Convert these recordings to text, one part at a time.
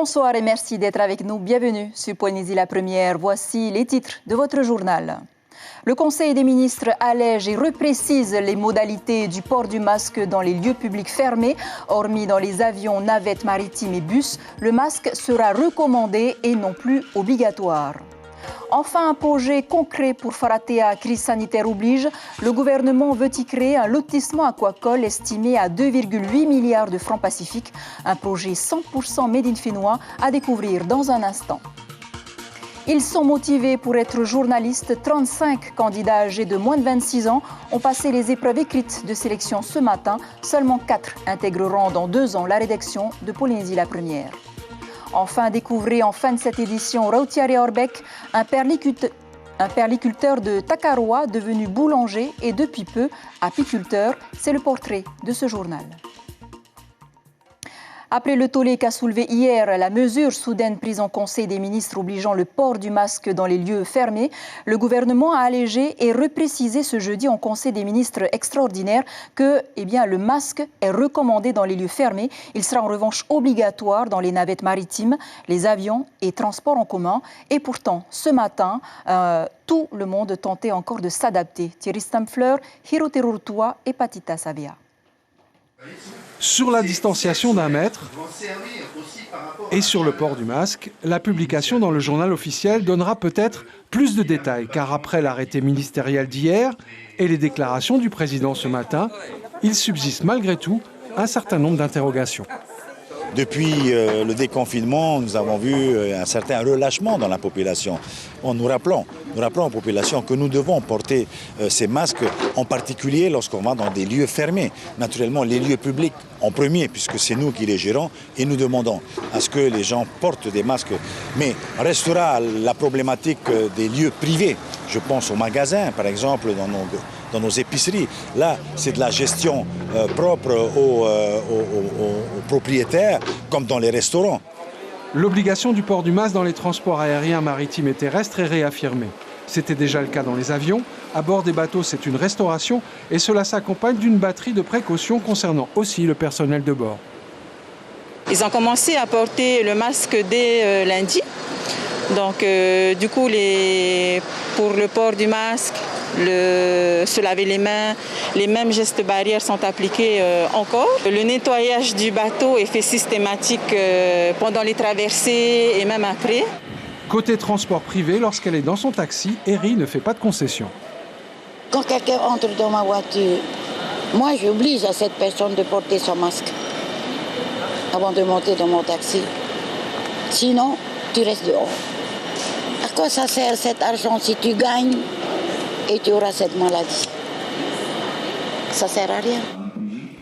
Bonsoir et merci d'être avec nous. Bienvenue sur Polynésie la Première. Voici les titres de votre journal. Le Conseil des ministres allège et reprécise les modalités du port du masque dans les lieux publics fermés. Hormis dans les avions, navettes maritimes et bus, le masque sera recommandé et non plus obligatoire. Enfin, un projet concret pour Faratea, crise sanitaire oblige. Le gouvernement veut y créer un lotissement aquacole estimé à 2,8 milliards de francs pacifiques. Un projet 100% made in finnois à découvrir dans un instant. Ils sont motivés pour être journalistes. 35 candidats âgés de moins de 26 ans ont passé les épreuves écrites de sélection ce matin. Seulement 4 intégreront dans 2 ans la rédaction de Polynésie la Première. Enfin, découvrez en fin de cette édition Rautiare Orbek, un perliculteur de Takaroa devenu boulanger et depuis peu apiculteur. C'est le portrait de ce journal. Après le tollé qu'a soulevé hier la mesure soudaine prise en Conseil des ministres obligeant le port du masque dans les lieux fermés, le gouvernement a allégé et reprécisé ce jeudi en Conseil des ministres extraordinaire que le masque est recommandé dans les lieux fermés. Il sera en revanche obligatoire dans les navettes maritimes, les avions et transports en commun. Et pourtant, ce matin, tout le monde tentait encore de s'adapter. Thierry Stampfler, Hiroterurtua et Patita Savea. Sur la distanciation d'1 mètre et sur le port du masque, la publication dans le journal officiel donnera peut-être plus de détails, car après l'arrêté ministériel d'hier et les déclarations du président ce matin, il subsiste malgré tout un certain nombre d'interrogations. Depuis le déconfinement, nous avons vu un certain relâchement dans la population. Nous rappelons aux populations que nous devons porter ces masques, en particulier lorsqu'on va dans des lieux fermés. Naturellement, les lieux publics en premier, puisque c'est nous qui les gérons, et nous demandons à ce que les gens portent des masques. Mais restera la problématique des lieux privés. Je pense aux magasins, par exemple, dans nos épiceries. Là, c'est de la gestion propre aux propriétaires, comme dans les restaurants. L'obligation du port du masque dans les transports aériens, maritimes et terrestres est réaffirmée. C'était déjà le cas dans les avions. À bord des bateaux, c'est une restauration et cela s'accompagne d'une batterie de précautions concernant aussi le personnel de bord. Ils ont commencé à porter le masque dès lundi. Donc, du coup, pour le port du masque, se laver les mains, les mêmes gestes barrières sont appliqués encore. Le nettoyage du bateau est fait systématique pendant les traversées et même après. Côté transport privé, lorsqu'elle est dans son taxi, Eri ne fait pas de concession. Quand quelqu'un entre dans ma voiture, moi j'oblige à cette personne de porter son masque avant de monter dans mon taxi. Sinon, tu restes dehors. À quoi ça sert cet argent si tu gagnes et tu auras cette maladie? Ça sert à rien.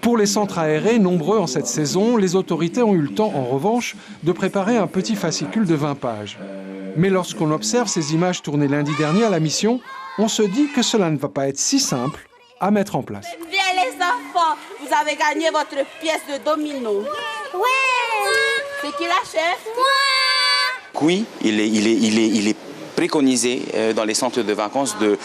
Pour les centres aérés, nombreux en cette saison, les autorités ont eu le temps, en revanche, de préparer un petit fascicule de 20 pages. Mais lorsqu'on observe ces images tournées lundi dernier à la mission, on se dit que cela ne va pas être si simple à mettre en place. Bien les enfants, vous avez gagné votre pièce de domino. Ouais. C'est qui la chef? Moi. Oui, il est préconisé dans les centres de vacances de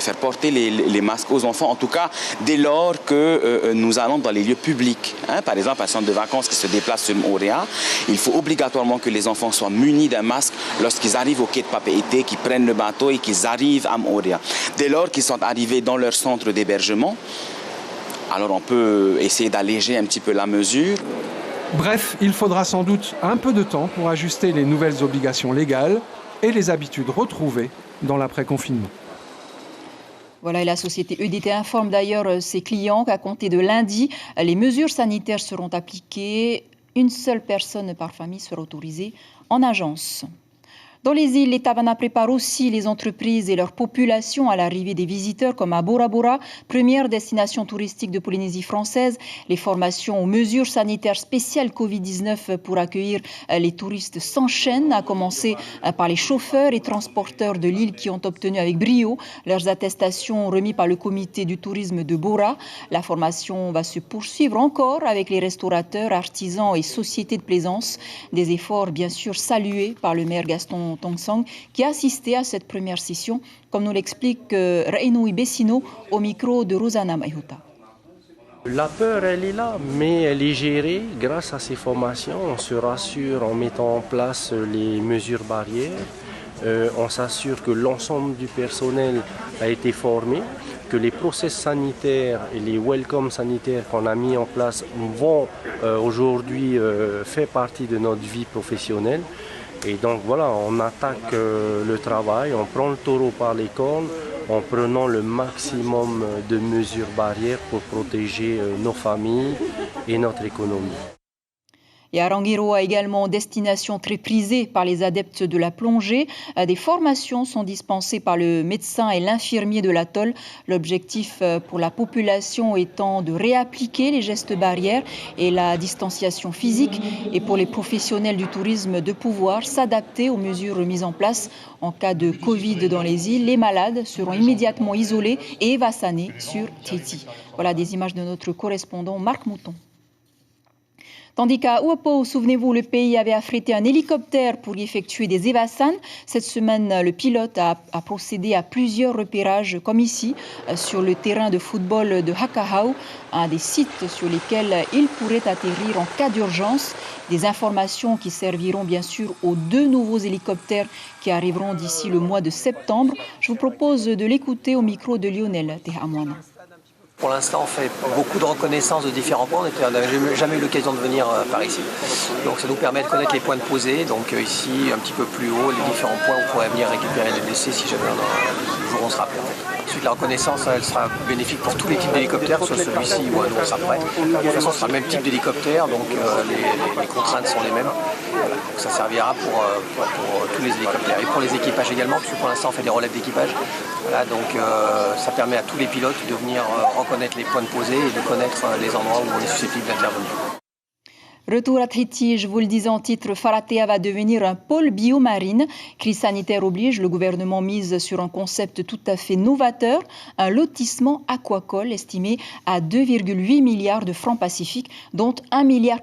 faire porter les masques aux enfants, en tout cas dès lors que nous allons dans les lieux publics. Par exemple, un centre de vacances qui se déplace sur Moorea, il faut obligatoirement que les enfants soient munis d'un masque lorsqu'ils arrivent au quai de Papeete, qu'ils prennent le bateau et qu'ils arrivent à Moorea. Dès lors qu'ils sont arrivés dans leur centre d'hébergement, alors on peut essayer d'alléger un petit peu la mesure. Bref, il faudra sans doute un peu de temps pour ajuster les nouvelles obligations légales et les habitudes retrouvées dans l'après-confinement. Voilà, et la société EDT informe d'ailleurs ses clients qu'à compter de lundi, les mesures sanitaires seront appliquées. Une seule personne par famille sera autorisée en agence. Dans les îles, les Tavana préparent aussi les entreprises et leur population à l'arrivée des visiteurs comme à Bora Bora, première destination touristique de Polynésie française. Les formations aux mesures sanitaires spéciales Covid-19 pour accueillir les touristes s'enchaînent, à commencer par les chauffeurs et transporteurs de l'île qui ont obtenu avec brio leurs attestations remises par le comité du tourisme de Bora. La formation va se poursuivre encore avec les restaurateurs, artisans et sociétés de plaisance. Des efforts bien sûr salués par le maire Gaston Tongsang qui a assisté à cette première session, comme nous l'explique Rainoui Bessino au micro de Rosana Maihuta. La peur, elle est là, mais elle est gérée grâce à ces formations. On se rassure en mettant en place les mesures barrières. On s'assure que l'ensemble du personnel a été formé, que les process sanitaires et les welcome sanitaires qu'on a mis en place vont aujourd'hui faire partie de notre vie professionnelle. Et donc voilà, on attaque le travail, on prend le taureau par les cornes en prenant le maximum de mesures barrières pour protéger nos familles et notre économie. Et Aranguiro également destination très prisée par les adeptes de la plongée. Des formations sont dispensées par le médecin et l'infirmier de l'atoll. L'objectif pour la population étant de réappliquer les gestes barrières et la distanciation physique. Et pour les professionnels du tourisme de pouvoir s'adapter aux mesures mises en place. En cas de Covid dans les îles, les malades seront immédiatement isolés et évassanés sur Tahiti. Voilà des images de notre correspondant Marc Mouton. Tandis qu'à Uapo, souvenez-vous, le pays avait affrété un hélicoptère pour y effectuer des évassanes. Cette semaine, le pilote a procédé à plusieurs repérages, comme ici, sur le terrain de football de Hakahau, un des sites sur lesquels il pourrait atterrir en cas d'urgence. Des informations qui serviront bien sûr aux 2 nouveaux hélicoptères qui arriveront d'ici le mois de septembre. Je vous propose de l'écouter au micro de Lionel Tehamouana. Pour l'instant, on fait beaucoup de reconnaissance de différents points. On n'avait jamais eu l'occasion de venir par ici. Donc ça nous permet de connaître les points de posée. Donc ici, un petit peu plus haut, les différents points où on pourrait venir récupérer les blessés si jamais un jour on sera prêt. Ensuite, la reconnaissance, elle sera bénéfique pour tous les types d'hélicoptères, soit celui-ci ou un autre sera prêt. De toute façon, ce sera le même type d'hélicoptère, donc les contraintes sont les mêmes. Voilà. Donc ça servira pour tous les hélicoptères et pour les équipages également, parce que pour l'instant, on fait des relèves d'équipage. Voilà, donc ça permet à tous les pilotes de venir reconnaître les points de posée et de connaître les endroits où on est susceptible d'intervenir. Retour à Tahiti, je vous le disais en titre, Wharatea va devenir un pôle biomarine. Crise sanitaire oblige, le gouvernement mise sur un concept tout à fait novateur, un lotissement aquacole estimé à 2,8 milliards de francs pacifiques, dont 1,82 milliard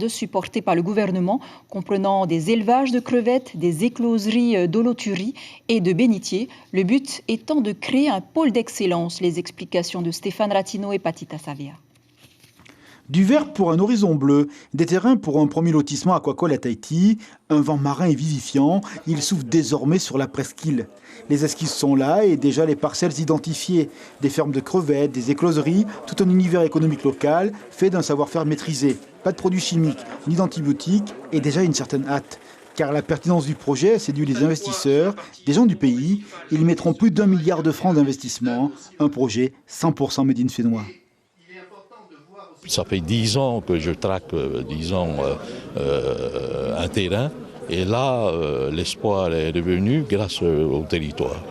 supporté par le gouvernement, comprenant des élevages de crevettes, des écloseries d'holoturies et de bénitiers. Le but étant de créer un pôle d'excellence. Les explications de Stéphane Ratino et Patita Savia. Du vert pour un horizon bleu, des terrains pour un premier lotissement aquacole à Tahiti, un vent marin et vivifiant, il souffle désormais sur la presqu'île. Les esquisses sont là et déjà les parcelles identifiées. Des fermes de crevettes, des écloseries, tout un univers économique local fait d'un savoir-faire maîtrisé. Pas de produits chimiques ni d'antibiotiques et déjà une certaine hâte. Car la pertinence du projet séduit les investisseurs, des gens du pays. Ils mettront plus d'1 milliard de francs d'investissement, un projet 100% made in fénois. Ça fait 10 ans que je traque, un terrain. Et là, l'espoir est revenu grâce au territoire.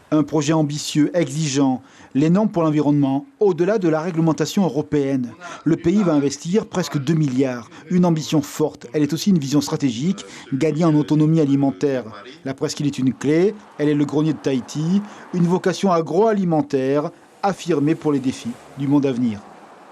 Un projet ambitieux, exigeant, les normes pour l'environnement, au-delà de la réglementation européenne. Le pays va investir presque 2 milliards. Une ambition forte. Elle est aussi une vision stratégique, gagner en autonomie alimentaire. La presqu'île est une clé, elle est le grenier de Tahiti, une vocation agroalimentaire affirmée pour les défis du monde à venir.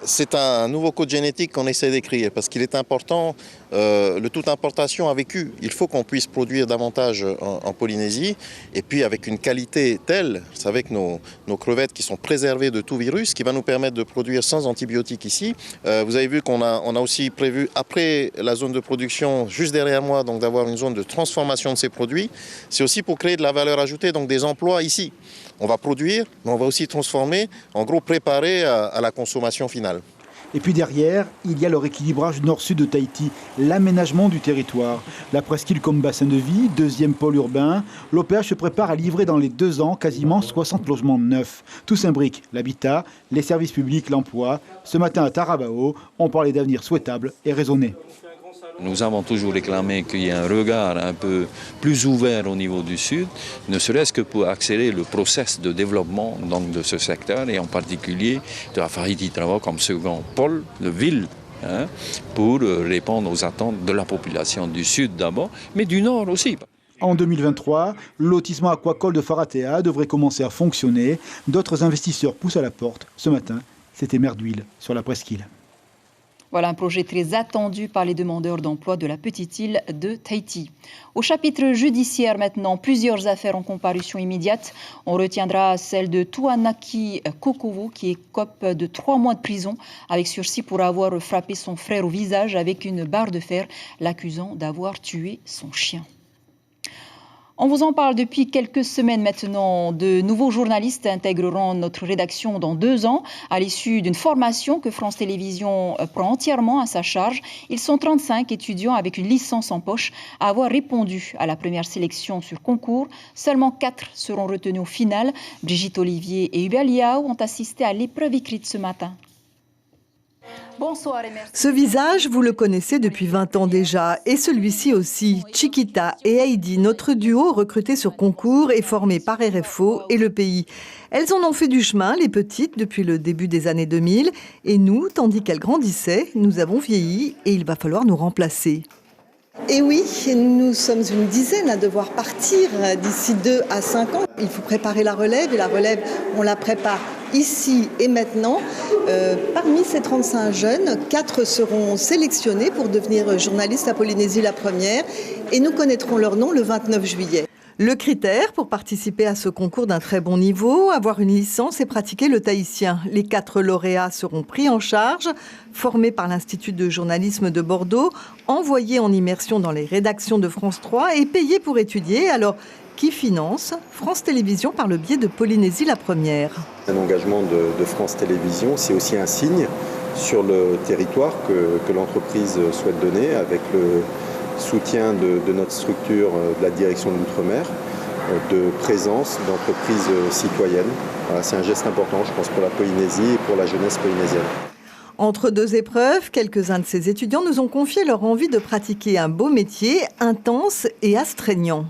C'est un nouveau code génétique qu'on essaie d'écrire parce qu'il est important, le toute importation a vécu. Il faut qu'on puisse produire davantage en Polynésie et puis avec une qualité telle, c'est avec nos crevettes qui sont préservées de tout virus, qui va nous permettre de produire sans antibiotiques ici. Vous avez vu qu'on a aussi prévu, après la zone de production, juste derrière moi, donc d'avoir une zone de transformation de ces produits. C'est aussi pour créer de la valeur ajoutée, donc des emplois ici. On va produire, mais on va aussi transformer, en gros préparer à la consommation finale. Et puis derrière, il y a le rééquilibrage nord-sud de Tahiti, l'aménagement du territoire. La presqu'île comme bassin de vie, deuxième pôle urbain. L'OPH se prépare à livrer dans les 2 ans quasiment 60 logements neufs. Tout s'imbrique, l'habitat, les services publics, l'emploi. Ce matin à Taravao, on parlait d'avenir souhaitable et raisonné. Nous avons toujours réclamé qu'il y ait un regard un peu plus ouvert au niveau du Sud, ne serait-ce que pour accélérer le processus de développement donc, de ce secteur et en particulier de la Wharitirava comme second pôle de ville pour répondre aux attentes de la population du Sud d'abord, mais du Nord aussi. En 2023, le lotissement aquacole de Wharatea devrait commencer à fonctionner. D'autres investisseurs poussent à la porte. Ce matin, c'était Mer d'Huile sur la presqu'île. Voilà un projet très attendu par les demandeurs d'emploi de la petite île de Tahiti. Au chapitre judiciaire maintenant, plusieurs affaires en comparution immédiate. On retiendra celle de Tuanaki Kokovo qui écope de 3 mois de prison avec sursis pour avoir frappé son frère au visage avec une barre de fer, l'accusant d'avoir tué son chien. On vous en parle depuis quelques semaines maintenant. De nouveaux journalistes intégreront notre rédaction dans 2 ans à l'issue d'une formation que France Télévisions prend entièrement à sa charge. Ils sont 35 étudiants avec une licence en poche à avoir répondu à la première sélection sur concours. Seulement 4 seront retenus au final. Brigitte Olivier et Hubert Liao ont assisté à l'épreuve écrite ce matin. Bonsoir et merci. Ce visage, vous le connaissez depuis 20 ans déjà, et celui-ci aussi. Chiquita et Heidi, notre duo recruté sur concours et formé par RFO et Le Pays. Elles en ont fait du chemin, les petites, depuis le début des années 2000, et nous, tandis qu'elles grandissaient, nous avons vieilli et il va falloir nous remplacer. Et oui, nous sommes une dizaine à devoir partir d'ici 2 à 5 ans. Il faut préparer la relève, et la relève, on la prépare ici et maintenant. Parmi ces 35 jeunes, 4 seront sélectionnés pour devenir journalistes à Polynésie la première, et nous connaîtrons leur nom le 29 juillet. Le critère pour participer à ce concours d'un très bon niveau, avoir une licence et pratiquer le tahitien. Les 4 lauréats seront pris en charge, formés par l'Institut de journalisme de Bordeaux, envoyés en immersion dans les rédactions de France 3 et payés pour étudier. Alors, qui finance France Télévisions par le biais de Polynésie la première. Un engagement de France Télévisions, c'est aussi un signe sur le territoire que l'entreprise souhaite donner avec le soutien de notre structure, de la direction de l'outre-mer, de présence d'entreprises citoyennes. Voilà, c'est un geste important, je pense, pour la Polynésie et pour la jeunesse polynésienne. Entre 2 épreuves, quelques-uns de ces étudiants nous ont confié leur envie de pratiquer un beau métier, intense et astreignant.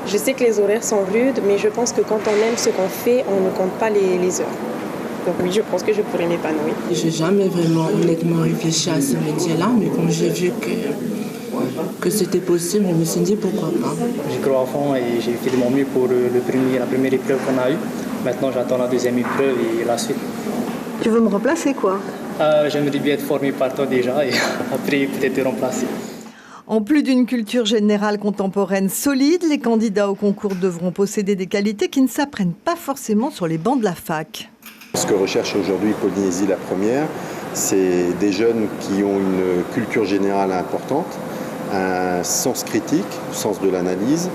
Je sais que les horaires sont rudes, mais je pense que quand on aime ce qu'on fait, on ne compte pas les heures. Donc oui, je pense que je pourrais m'épanouir. Je n'ai jamais vraiment honnêtement réfléchi à ce métier-là, mais quand j'ai vu que c'était possible, je me suis dit pourquoi pas. J'ai cru à fond et j'ai fait de mon mieux pour la première épreuve qu'on a eue. Maintenant, j'attends la deuxième épreuve et la suite. Tu veux me remplacer quoi ? J'aimerais bien être formé par toi déjà et après peut-être te remplacer. En plus d'une culture générale contemporaine solide, les candidats au concours devront posséder des qualités qui ne s'apprennent pas forcément sur les bancs de la fac. Ce que recherche aujourd'hui Polynésie la première, c'est des jeunes qui ont une culture générale importante, un sens critique, sens de l'analyse,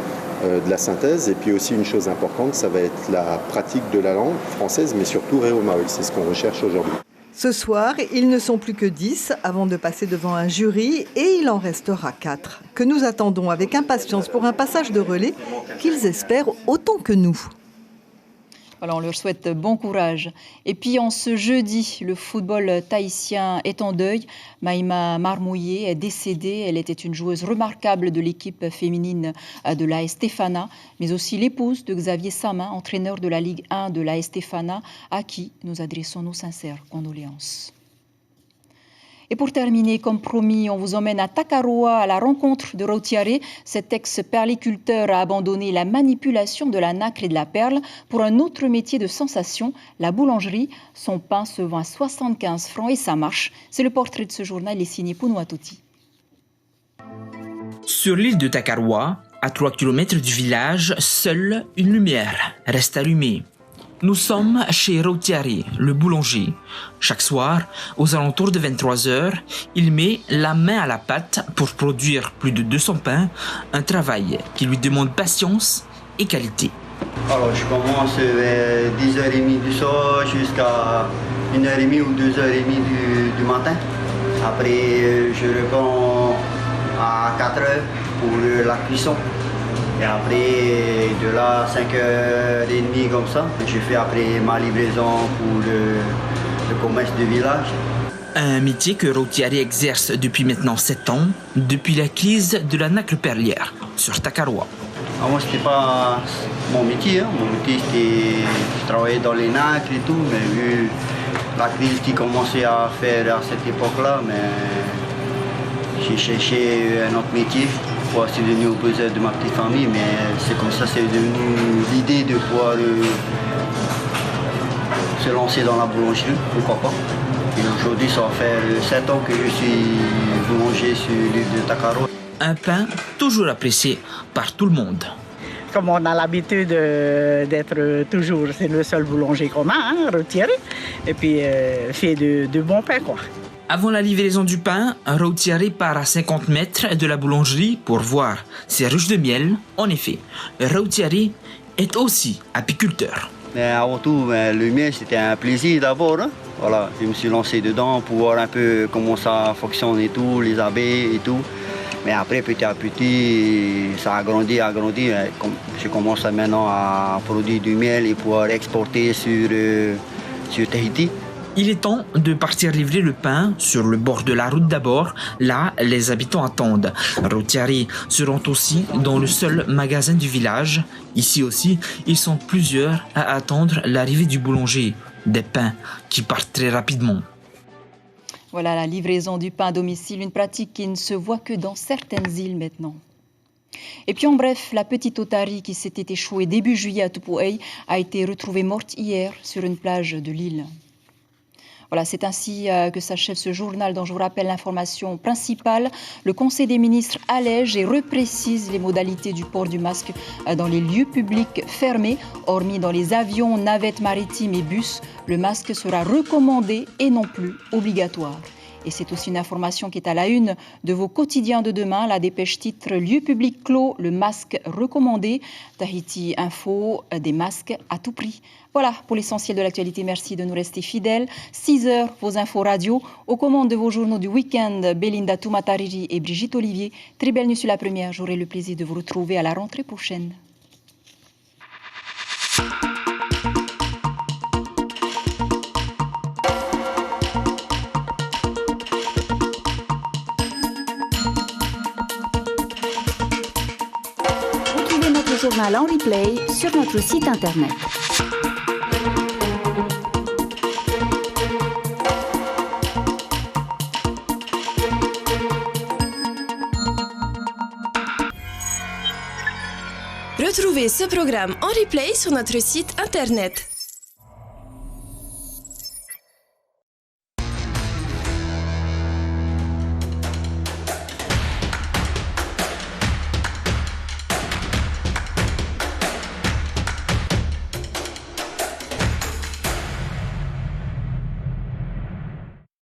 de la synthèse, et puis aussi une chose importante, ça va être la pratique de la langue française, mais surtout Réo-Maori, c'est ce qu'on recherche aujourd'hui. Ce soir, ils ne sont plus que 10 avant de passer devant un jury, et il en restera 4, que nous attendons avec impatience pour un passage de relais qu'ils espèrent autant que nous. Voilà, on leur souhaite bon courage. Et puis en ce jeudi, le football tahitien est en deuil. Maïma Marmouillé est décédée. Elle était une joueuse remarquable de l'équipe féminine de l'AS Stefana, mais aussi l'épouse de Xavier Samin, entraîneur de la Ligue 1 de l'AS Stefana, à qui nous adressons nos sincères condoléances. Et pour terminer, comme promis, on vous emmène à Takaroa à la rencontre de Rautiare. Cet ex-perliculteur a abandonné la manipulation de la nacre et de la perle pour un autre métier de sensation, la boulangerie. Son pain se vend à 75 francs et ça marche. C'est le portrait de ce journal, il est signé Punuatuti. Sur l'île de Takaroa, à 3 km du village, seule une lumière reste allumée. Nous sommes chez Rautiare, le boulanger. Chaque soir, aux alentours de 23h, il met la main à la pâte pour produire plus de 200 pains, un travail qui lui demande patience et qualité. Alors, je commence vers 10h30 du soir jusqu'à 1h30 ou 2h30 du matin. Après, je reprends à 4h pour la cuisson. Et après, de là, 5h30 comme ça, je fais après ma livraison pour le commerce du village. Un métier que Rautiare exerce depuis maintenant 7 ans, depuis la crise de la nacre perlière sur Takaroa. Moi, ce n'était pas mon métier. Mon métier, c'était je travaillais dans les nacres et tout, mais vu la crise qui commençait à faire à cette époque-là, j'ai cherché un autre métier. C'est devenu au besoin de ma petite famille, mais c'est comme ça, c'est devenu l'idée de pouvoir se lancer dans la boulangerie, pourquoi pas. Et aujourd'hui, ça fait 7 ans que je suis boulanger sur l'île de Takaro. Un pain toujours apprécié par tout le monde. Comme on a l'habitude d'être toujours, c'est le seul boulanger qu'on a, Rottieri, et puis fait de bon pain, quoi. Avant la livraison du pain, Rottieri part à 50 mètres de la boulangerie pour voir ses ruches de miel. En effet, Rottieri est aussi apiculteur. Mais avant tout, le miel, c'était un plaisir d'abord. Hein. Voilà, je me suis lancé dedans pour voir un peu comment ça fonctionne et tout, les abeilles et tout. Mais après, petit à petit, ça a grandi. Je commence maintenant à produire du miel et pouvoir exporter sur Tahiti. Il est temps de partir livrer le pain sur le bord de la route d'abord. Là, les habitants attendent. Rottieri seront aussi dans le seul magasin du village. Ici aussi, ils sont plusieurs à attendre l'arrivée du boulanger. Des pains qui partent très rapidement. Voilà la livraison du pain à domicile, une pratique qui ne se voit que dans certaines îles maintenant. Et puis en bref, la petite otarie qui s'était échouée début juillet à Tupuai a été retrouvée morte hier sur une plage de l'île. Voilà, c'est ainsi que s'achève ce journal dont je vous rappelle l'information principale. Le Conseil des ministres allège et reprécise les modalités du port du masque dans les lieux publics fermés. Hormis dans les avions, navettes maritimes et bus, le masque sera recommandé et non plus obligatoire. Et c'est aussi une information qui est à la une de vos quotidiens de demain. La dépêche titre « Lieu public clos, le masque recommandé ». Tahiti Info, des masques à tout prix. Voilà pour l'essentiel de l'actualité. Merci de nous rester fidèles. 6 heures, vos infos radio. Aux commandes de vos journaux du week-end, Belinda Toumatariri et Brigitte Olivier. Très belle nuit sur la première. J'aurai le plaisir de vous retrouver à la rentrée prochaine. Journal en replay sur notre site internet. Retrouvez ce programme en replay sur notre site internet.